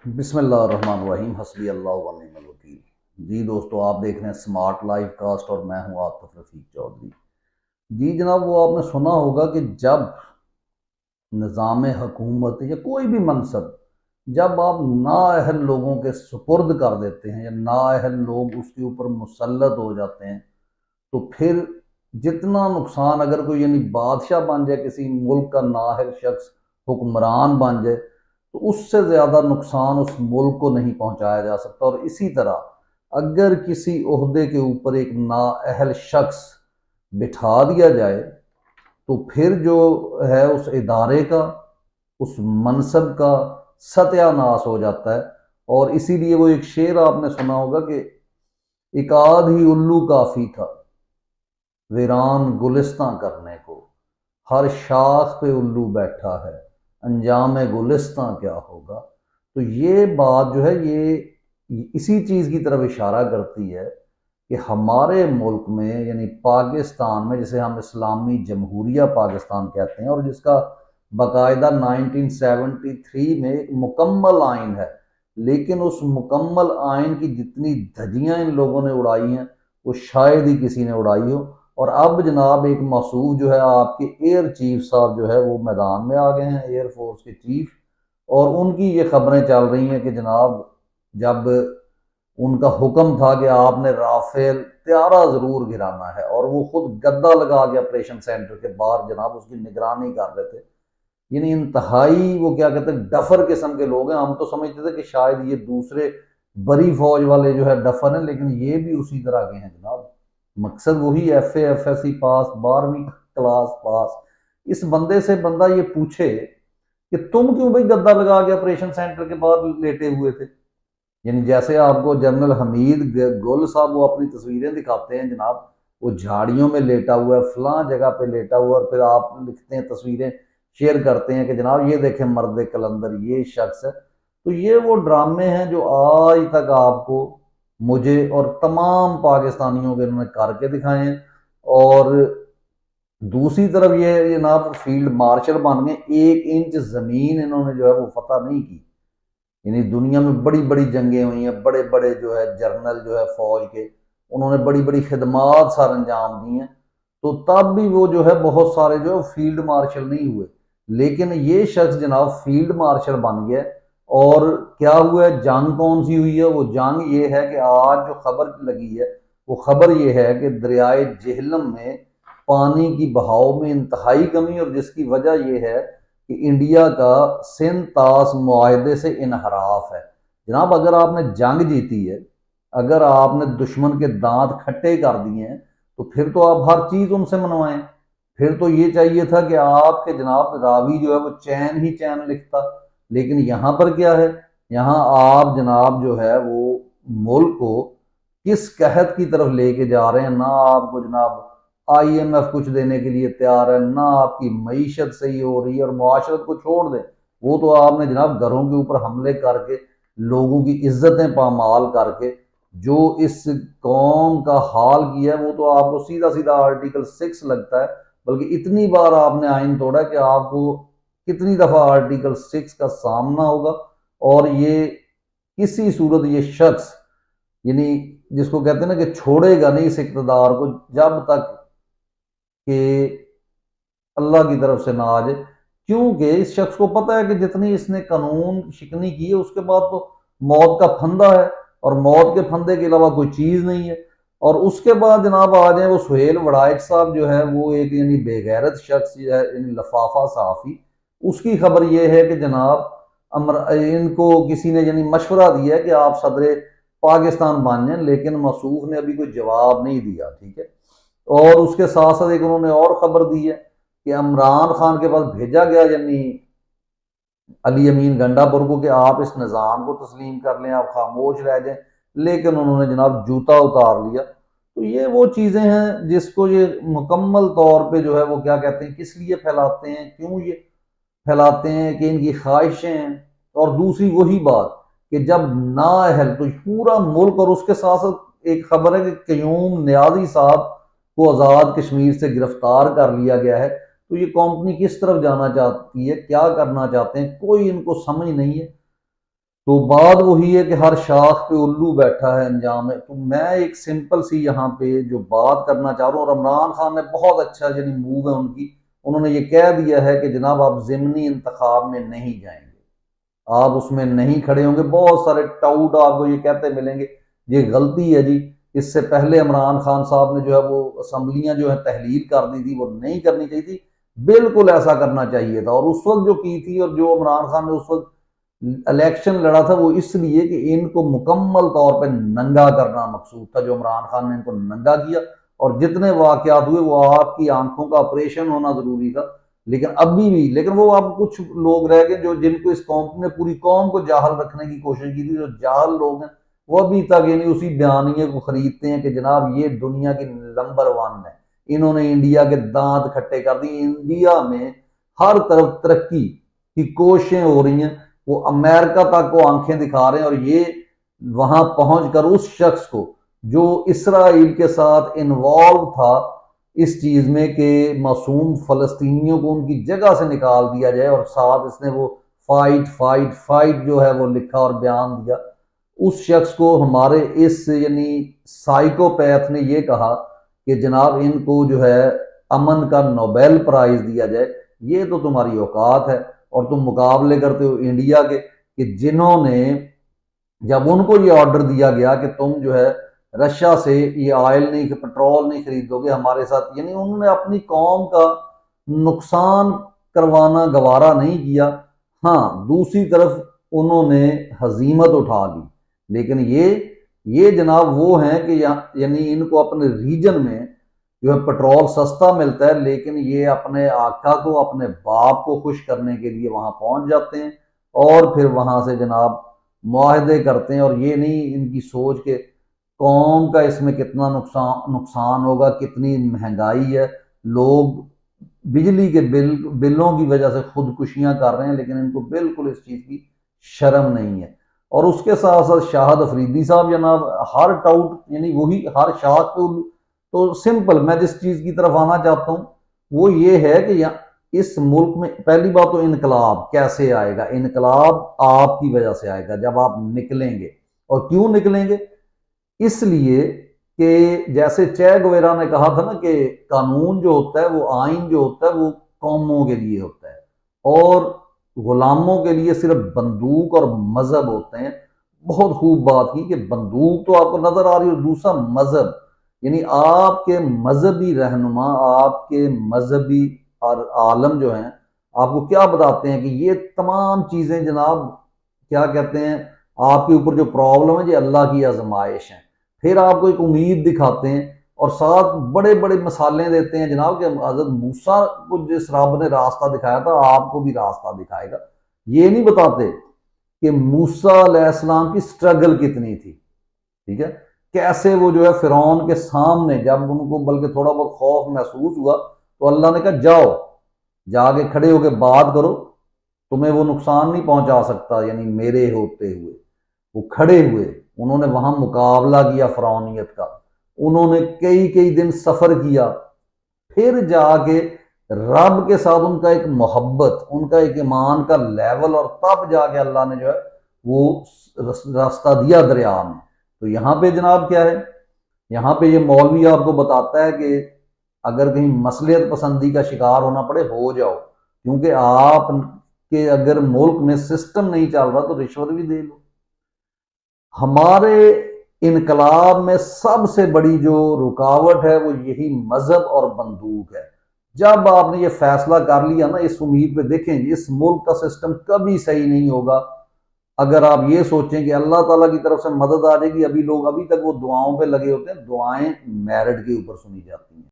بسم اللہ الرحمن الرحیم، حسبی اللہ ونعم الوکیل۔ جی دوستو، آپ دیکھ رہے ہیں اسمارٹ لائف کاسٹ اور میں ہوں عاطف رفیق چودھری۔ جی جناب، وہ آپ نے سنا ہوگا کہ جب نظام حکومت یا کوئی بھی منصب جب آپ نااہل لوگوں کے سپرد کر دیتے ہیں یا نااہل لوگ اس کے اوپر مسلط ہو جاتے ہیں تو پھر جتنا نقصان، اگر کوئی یعنی بادشاہ بن جائے، کسی ملک کا نااہل شخص حکمران بن جائے، تو اس سے زیادہ نقصان اس ملک کو نہیں پہنچایا جا سکتا۔ اور اسی طرح اگر کسی عہدے کے اوپر ایک نااہل شخص بٹھا دیا جائے تو پھر جو ہے اس ادارے کا، اس منصب کا ستیہ ناش ہو جاتا ہے۔ اور اسی لیے وہ ایک شعر آپ نے سنا ہوگا کہ ایک آدھ ہی الو کافی تھا ویران گلستاں کرنے کو، ہر شاخ پہ الو بیٹھا ہے انجام گلستاں کیا ہوگا۔ تو یہ بات جو ہے یہ اسی چیز کی طرف اشارہ کرتی ہے کہ ہمارے ملک میں یعنی پاکستان میں، جسے ہم اسلامی جمہوریہ پاکستان کہتے ہیں اور جس کا باقاعدہ 1973 میں ایک مکمل آئین ہے، لیکن اس مکمل آئین کی جتنی دھجیاں ان لوگوں نے اڑائی ہیں وہ شاید ہی کسی نے اڑائی ہو۔ اور اب جناب ایک موصوف جو ہے آپ کے ایئر چیف صاحب جو ہے وہ میدان میں آ گئے ہیں، ایئر فورس کے چیف، اور ان کی یہ خبریں چل رہی ہیں کہ جناب جب ان کا حکم تھا کہ آپ نے رافیل طیارہ ضرور گرانا ہے، اور وہ خود گدا لگا کے آپریشن سینٹر کے باہر جناب اس کی نگرانی کر رہے تھے، یعنی انتہائی وہ کیا کہتے ہیں ڈفر قسم کے لوگ ہیں۔ ہم تو سمجھتے تھے کہ شاید یہ دوسرے بری فوج والے جو ہے ڈفر ہیں، لیکن یہ بھی اسی طرح کے ہیں جناب۔ مقصد وہی، F A F S C pass, 12ویں کلاس پاس۔ اس بندے سے بندہ یہ پوچھے کہ تم کیوں بھائی گدا لگا کے آپریشن سینٹر کے باہر لیٹے ہوئے تھے؟ یعنی جیسے آپ کو جنرل حمید گل صاحب وہ اپنی تصویریں دکھاتے ہیں جناب، وہ جھاڑیوں میں لیٹا ہوا ہے، فلاں جگہ پہ لیٹا ہوا ہے، اور پھر آپ لکھتے ہیں، تصویریں شیئر کرتے ہیں کہ جناب یہ دیکھیں مرد کلندر یہ شخص ہے۔ تو یہ وہ ڈرامے ہیں جو آج تک آپ کو، مجھے اور تمام پاکستانیوں کے انہوں نے کر کے دکھائے ہیں۔ اور دوسری طرف یہ جناب فیلڈ مارشل بن گئے، 1 انچ زمین انہوں نے جو ہے وہ فتح نہیں کی۔ یعنی دنیا میں بڑی بڑی جنگیں ہوئی ہیں، بڑے بڑے جو ہے جرنل جو ہے فوج کے، انہوں نے بڑی بڑی خدمات سر انجام دی ہیں، تو تب بھی وہ جو ہے بہت سارے جو ہے فیلڈ مارشل نہیں ہوئے۔ لیکن یہ شخص جناب فیلڈ مارشل بن گیا۔ اور کیا ہوا ہے، جنگ کون سی ہوئی ہے؟ وہ جنگ یہ ہے کہ آج جو خبر لگی ہے وہ خبر یہ ہے کہ دریائے جہلم میں پانی کی بہاؤ میں انتہائی کمی، اور جس کی وجہ یہ ہے کہ انڈیا کا سندھ طاس معاہدے سے انحراف ہے۔ جناب اگر آپ نے جنگ جیتی ہے، اگر آپ نے دشمن کے دانت کھٹے کر دیے ہیں، تو پھر تو آپ ہر چیز ان سے منوائیں۔ پھر تو یہ چاہیے تھا کہ آپ کے جناب راوی جو ہے وہ چین ہی چین لکھتا۔ لیکن یہاں پر کیا ہے، یہاں آپ جناب جو ہے وہ ملک کو کس قحط کی طرف لے کے جا رہے ہیں؟ نہ آپ کو جناب آئی ایم ایف کچھ دینے کے لیے تیار ہے، نہ آپ کی معیشت صحیح ہو رہی ہے، اور معاشرت کو چھوڑ دیں، وہ تو آپ نے جناب گھروں کے اوپر حملے کر کے لوگوں کی عزتیں پامال کر کے جو اس قوم کا حال کیا ہے، وہ تو آپ کو سیدھا سیدھا آرٹیکل 6 لگتا ہے۔ بلکہ اتنی بار آپ نے آئین توڑا کہ آپ کو کتنی دفعہ آرٹیکل 6 کا سامنا ہوگا۔ اور یہ کسی صورت یہ شخص یعنی جس کو کہتے ہیں نا کہ چھوڑے گا نہیں اس اقتدار کو جب تک کہ اللہ کی طرف سے نہ آ جائے، کیونکہ اس شخص کو پتہ ہے کہ جتنی اس نے قانون شکنی کی ہے اس کے بعد تو موت کا پھندہ ہے، اور موت کے پھندے کے علاوہ کوئی چیز نہیں ہے۔ اور اس کے بعد جناب آ جائیں وہ سہیل وڑائچ صاحب جو ہے وہ ایک یعنی بے غیرت شخص ہے، یعنی لفافہ صحافی۔ اس کی خبر یہ ہے کہ جناب ان کو کسی نے یعنی مشورہ دیا ہے کہ آپ صدر پاکستان بن جائیں، لیکن موصوف نے ابھی کوئی جواب نہیں دیا، ٹھیک ہے۔ اور اس کے ساتھ ساتھ ایک انہوں نے اور خبر دی ہے کہ عمران خان کے پاس بھیجا گیا یعنی علی امین گنڈا پور کو کہ آپ اس نظام کو تسلیم کر لیں، آپ خاموش رہ جائیں، لیکن انہوں نے جناب جوتا اتار لیا۔ تو یہ وہ چیزیں ہیں جس کو یہ مکمل طور پہ جو ہے وہ کیا کہتے ہیں، کس لیے پھیلاتے ہیں، کیوں یہ پھیلاتے ہیں کہ ان کی خواہشیں ہیں۔ اور دوسری وہی بات کہ جب نااہل تو پورا ملک، اور اس کے ساتھ ساتھ ایک خبر ہے کہ قیوم نیازی صاحب کو آزاد کشمیر سے گرفتار کر لیا گیا ہے۔ تو یہ کمپنی کس طرف جانا چاہتی ہے، کیا کرنا چاہتے ہیں، کوئی ان کو سمجھ نہیں ہے۔ تو بات وہی ہے کہ ہر شاخ پہ الو بیٹھا ہے انجام ہے. تو میں ایک سمپل سی یہاں پہ جو بات کرنا چاہ رہا ہوں، اور عمران خان نے بہت اچھا یعنی موو ہے ان کی، انہوں نے یہ کہہ دیا ہے کہ جناب آپ ضمنی انتخاب میں نہیں جائیں گے، آپ اس میں نہیں کھڑے ہوں گے. بہت سارے ٹاؤٹ آپ کو یہ کہتے ملیں گے یہ غلطی ہے جی، اس سے پہلے عمران خان صاحب نے جو ہے وہ اسمبلیاں جو ہے تحلیل کر دی تھی، وہ نہیں کرنی چاہیے تھی. بالکل ایسا کرنا چاہیے تھا. اور اس وقت جو کی تھی، اور جو عمران خان نے اس وقت الیکشن لڑا تھا، وہ اس لیے کہ ان کو مکمل طور پہ ننگا کرنا مقصود تھا. جو عمران خان نے ان کو ننگا کیا، اور جتنے واقعات ہوئے وہ آپ کی آنکھوں کا آپریشن ہونا ضروری تھا. لیکن ابھی بھی، لیکن وہ اب کچھ لوگ رہ گئے جو جن کو اس قوم نے پوری قوم کو جاہل رکھنے کی کوشش کی تھی. جو جاہل لوگ ہیں وہ ابھی تک یعنی اسی بیانیے کو خریدتے ہیں کہ جناب یہ دنیا کی نمبر 1 ہے، انہوں نے انڈیا کے دانت کھٹے کر دی. انڈیا میں ہر طرف ترقی کی کوششیں ہو رہی ہیں، وہ امریکہ تک کو آنکھیں دکھا رہے ہیں. اور یہ وہاں پہنچ کر اس شخص کو جو اسرائیل کے ساتھ انوالو تھا اس چیز میں کہ معصوم فلسطینیوں کو ان کی جگہ سے نکال دیا جائے، اور ساتھ اس نے وہ فائٹ فائٹ فائٹ جو ہے وہ لکھا اور بیان دیا، اس شخص کو ہمارے اس یعنی سائیکوپیتھ نے یہ کہا کہ جناب ان کو جو ہے امن کا نوبیل پرائز دیا جائے. یہ تو تمہاری اوقات ہے. اور تم مقابلے کرتے ہو انڈیا کے کہ جنہوں نے، جب ان کو یہ آرڈر دیا گیا کہ تم جو ہے رشیا سے یہ آئل نہیں، پٹرول نہیں خریدو گے ہمارے ساتھ، یعنی انہوں نے اپنی قوم کا نقصان کروانا گوارا نہیں کیا. ہاں دوسری طرف انہوں نے ہزیمت اٹھا لی. لیکن یہ جناب وہ ہیں کہ یعنی ان کو اپنے ریجن میں جو ہے پٹرول سستا ملتا ہے، لیکن یہ اپنے آقا کو، اپنے باپ کو خوش کرنے کے لیے وہاں پہنچ جاتے ہیں، اور پھر وہاں سے جناب معاہدے کرتے ہیں. اور یہ نہیں ان کی سوچ کہ قوم کا اس میں کتنا نقصان ہوگا، کتنی مہنگائی ہے، لوگ بجلی کے بلوں کی وجہ سے خودکشیاں کر رہے ہیں، لیکن ان کو بالکل اس چیز کی شرم نہیں ہے. اور اس کے ساتھ ساتھ شاہد افریدی صاحب جناب ہر ٹاؤٹ یعنی وہی ہر شاخ پہ. تو سمپل میں جس چیز کی طرف آنا چاہتا ہوں وہ یہ ہے کہ اس ملک میں پہلی بات تو انقلاب کیسے آئے گا؟ انقلاب آپ کی وجہ سے آئے گا جب آپ نکلیں گے. اور کیوں نکلیں گے؟ اس لیے کہ جیسے چے گویرا نے کہا تھا نا کہ قانون جو ہوتا ہے، وہ آئین جو ہوتا ہے، وہ قوموں کے لیے ہوتا ہے، اور غلاموں کے لیے صرف بندوق اور مذہب ہوتے ہیں. بہت خوب بات کی کہ بندوق تو آپ کو نظر آ رہی ہے، اور دوسرا مذہب، یعنی آپ کے مذہبی رہنما، آپ کے مذہبی اور عالم جو ہیں آپ کو کیا بتاتے ہیں کہ یہ تمام چیزیں جناب کیا کہتے ہیں، آپ کے اوپر جو پرابلم ہے یہ اللہ کی آزمائش ہے. پھر آپ کو ایک امید دکھاتے ہیں، اور ساتھ بڑے بڑے مثالیں دیتے ہیں جناب کہ حضرت موسیٰ کو جس رب نے راستہ دکھایا تھا آپ کو بھی راستہ دکھائے گا. یہ نہیں بتاتے کہ موسیٰ علیہ السلام کی سٹرگل کتنی تھی. ٹھیک ہے، کیسے وہ جو ہے فرعون کے سامنے جب ان کو بلکہ تھوڑا بہت خوف محسوس ہوا تو اللہ نے کہا جاؤ، جا کے کھڑے ہو کے بات کرو، تمہیں وہ نقصان نہیں پہنچا سکتا یعنی میرے ہوتے ہوئے. وہ کھڑے ہوئے، انہوں نے وہاں مقابلہ کیا فرعونیت کا، انہوں نے کئی کئی دن سفر کیا، پھر جا کے رب کے ساتھ ان کا ایک محبت، ان کا ایک ایمان کا لیول، اور تب جا کے اللہ نے جو ہے وہ راستہ دیا دریا میں. تو یہاں پہ جناب کیا ہے، یہاں پہ یہ مولوی آپ کو بتاتا ہے کہ اگر کہیں مصلحت پسندی کا شکار ہونا پڑے ہو جاؤ، کیونکہ آپ کے اگر ملک میں سسٹم نہیں چل رہا تو رشوت بھی دے لو. ہمارے انقلاب میں سب سے بڑی جو رکاوٹ ہے وہ یہی مذہب اور بندوق ہے. جب آپ نے یہ فیصلہ کر لیا نا، اس امید پہ دیکھیں اس ملک کا سسٹم کبھی صحیح نہیں ہوگا اگر آپ یہ سوچیں کہ اللہ تعالیٰ کی طرف سے مدد آ جائے گی. ابھی لوگ ابھی تک وہ دعاؤں پہ لگے ہوتے ہیں، دعائیں میرٹ کے اوپر سنی جاتی ہیں.